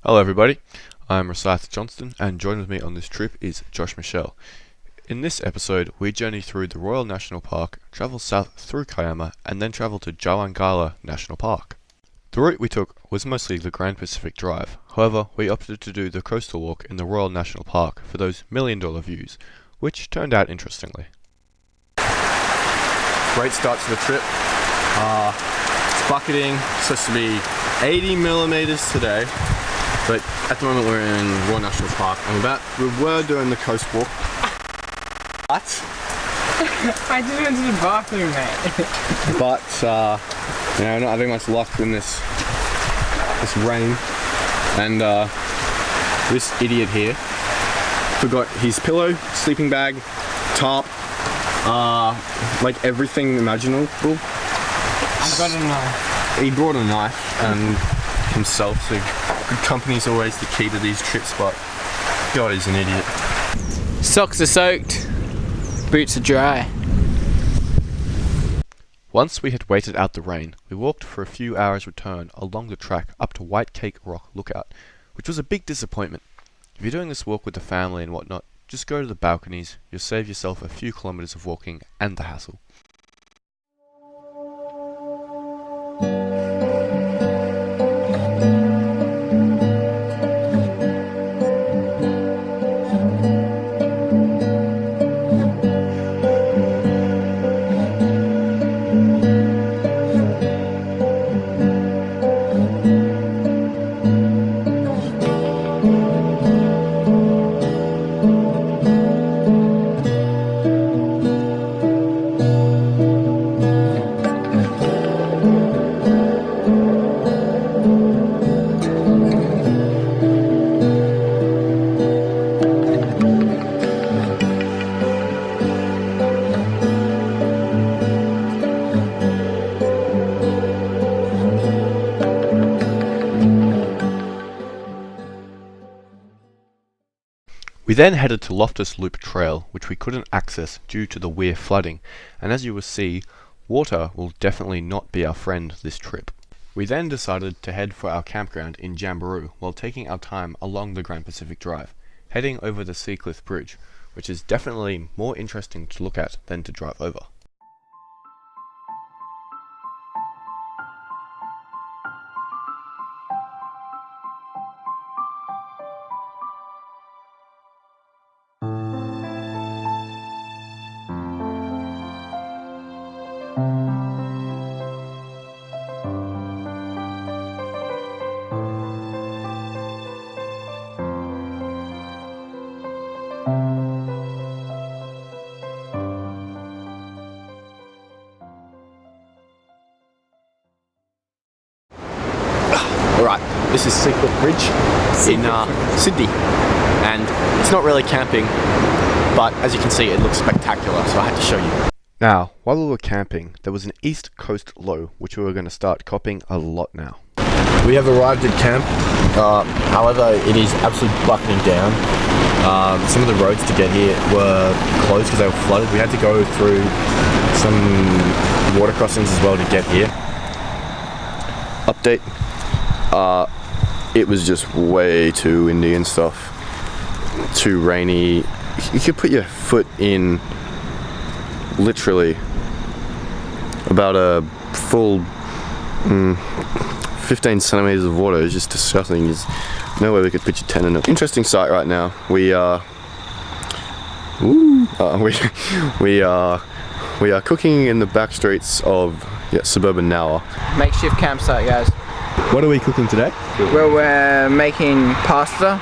Hello everybody, I'm Rosyth Johnston and joined with me on this trip is Josh Michelle. In this episode we journey through the Royal National Park, travel south through Kiama and then travel to Jawangala National Park. The route we took was mostly the Grand Pacific Drive, however we opted to do the coastal walk in the Royal National Park for those $1,000,000 views, which turned out interestingly. Great start to the trip. It's bucketing, supposed to be 80 millimeters today. But at the moment we're in Royal National Park. We were doing the coast walk. But I just went to the bathroom, mate. not having much luck in this rain. And this idiot here forgot his pillow, sleeping bag, tarp, like everything imaginable. I've got a knife. He brought a knife and himself, so good company is always the key to these trips, but God, he's an idiot. Socks are soaked, boots are dry. Once we had waited out the rain, we walked for a few hours return along the track up to White Cake Rock Lookout, which was a big disappointment. If you're doing this walk with the family and whatnot, just go to the balconies, you'll save yourself a few kilometers of walking and the hassle. We then headed to Loftus Loop Trail, which we couldn't access due to the Weir flooding, and as you will see, water will definitely not be our friend this trip. We then decided to head for our campground in Jamboree while taking our time along the Grand Pacific Drive, heading over the Seacliff Bridge, which is definitely more interesting to look at than to drive over. Alright, this is Seacliff Bridge in Sydney, and it's not really camping, but as you can see it looks spectacular, so I had to show you. Now, while we were camping, there was an East Coast low, which we were going to start copying a lot now. We have arrived at camp, however it is absolutely bucketing down. Some of the roads to get here were closed because they were flooded. We had to go through some water crossings as well to get here. Update. It was just way too windy and stuff, too rainy. You could put your foot in literally about a full 15 centimeters of water. It's just disgusting. There's no way we could put your tent in it. Interesting sight right now. We are cooking in the back streets of suburban Nowa. Makeshift campsite, guys. What are we cooking today? Well, we're making pasta.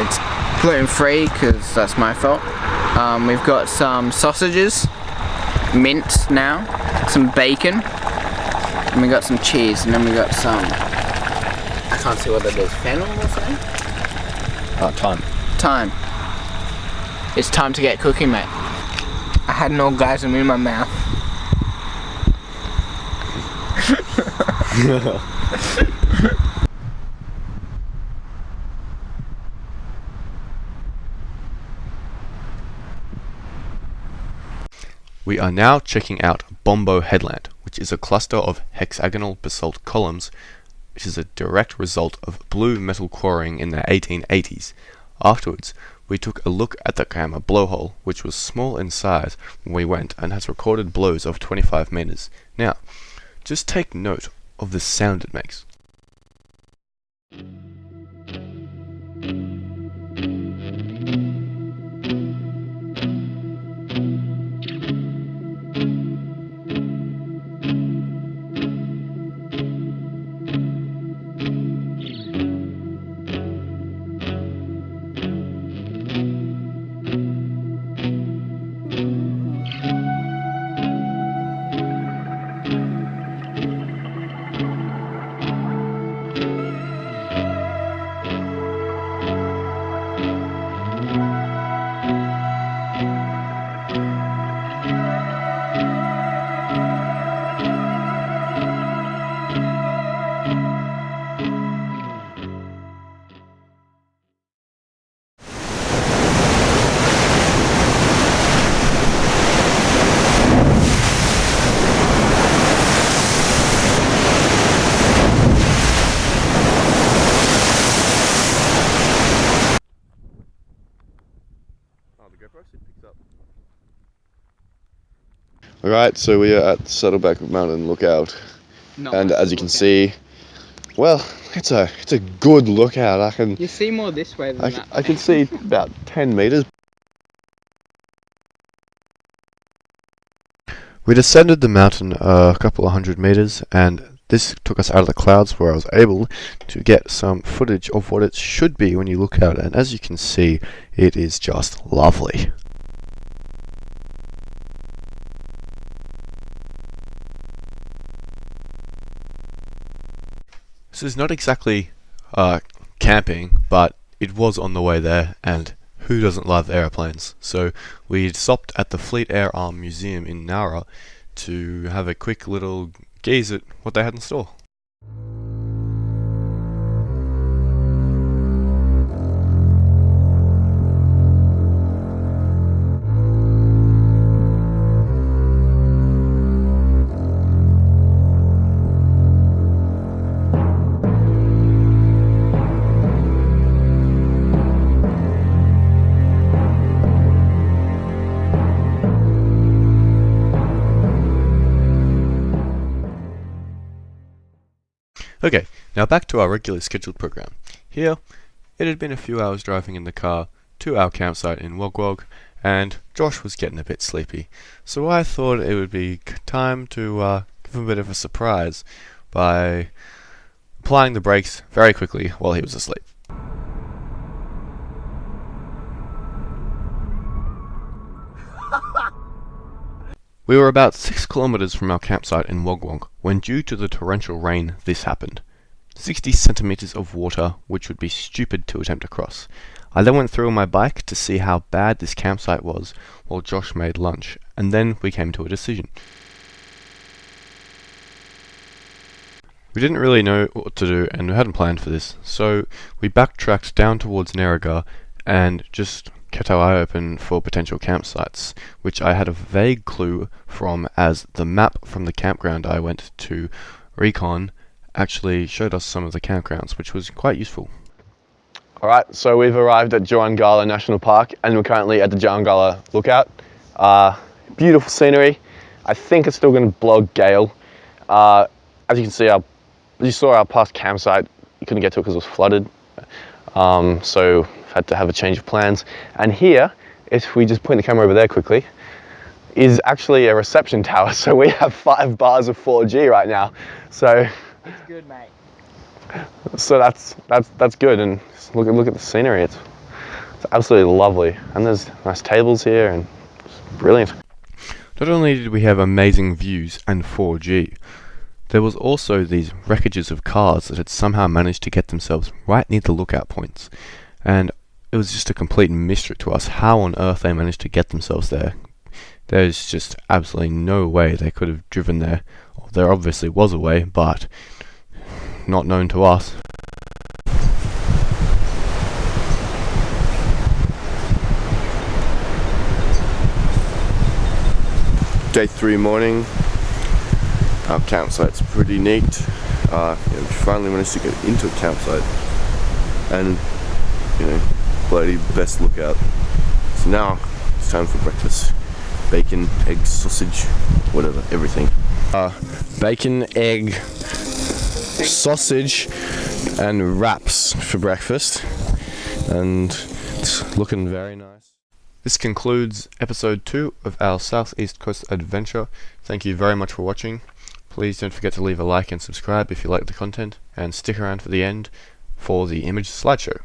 It's gluten-free because that's my fault. We've got some sausages, mince now, some bacon, and we got some cheese, and then we got some, I can't see what it is, fennel or something? Thyme. It's time to get cooking, mate. I had an orgasm in my mouth. We are now checking out Bombo Headland, which is a cluster of hexagonal basalt columns which is a direct result of blue metal quarrying in the 1880s. Afterwards, we took a look at the Kayama blowhole, which was small in size when we went and has recorded blows of 25 meters. Now, just take note of the sound it makes. Alright, so we are at Saddleback Mountain Lookout, and as you can see, well, it's a good lookout. You see more this way than that. I can see about 10 meters. We descended the mountain a couple of 100 meters, and this took us out of the clouds, where I was able to get some footage of what it should be when you look out, and as you can see, it is just lovely. This is not exactly camping, but it was on the way there, and who doesn't love aeroplanes? So we stopped at the Fleet Air Arm Museum in Nowra to have a quick little gaze at what they had in store. Okay, now back to our regularly scheduled program. Here, it had been a few hours driving in the car to our campsite in Wogwog, and Josh was getting a bit sleepy. So I thought it would be time to give him a bit of a surprise by applying the brakes very quickly while he was asleep. We were about 6 kilometers from our campsite in Wogwog when, due to the torrential rain, this happened. 60 centimeters of water, which would be stupid to attempt to cross. I then went through on my bike to see how bad this campsite was while Josh made lunch, and then we came to a decision. We didn't really know what to do, and we hadn't planned for this, so we backtracked down towards Neraga and just kept our eye open for potential campsites, which I had a vague clue from, as the map from the campground I went to recon actually showed us some of the campgrounds, which was quite useful. Alright, so we've arrived at Joangala National Park, and we're currently at the Joangala Lookout. Beautiful scenery. I think it's still going to blow a gale. As you can see, you saw our past campsite. You couldn't get to it because it was flooded. So had to have a change of plans. And here, if we just point the camera over there quickly, is actually a reception tower. So we have 5 bars of 4G right now. So it's good, mate. So that's good. And look at the scenery. It's absolutely lovely. And there's nice tables here, and it's brilliant. Not only did we have amazing views and 4G, there was also these wreckages of cars that had somehow managed to get themselves right near the lookout points. And it was just a complete mystery to us how on earth they managed to get themselves there. There's just absolutely no way they could have driven there. There obviously was a way, but not known to us. Day 3 morning. Our campsite's pretty neat. We finally managed to get into a campsite, and bloody best lookout. So now it's time for breakfast. Bacon, eggs, sausage, whatever, everything. Bacon, egg, sausage, and wraps for breakfast, and it's looking very nice. This concludes episode 2 of our Southeast Coast adventure. Thank you very much for watching. Please don't forget to leave a like and subscribe if you like the content, and stick around for the end for the image slideshow.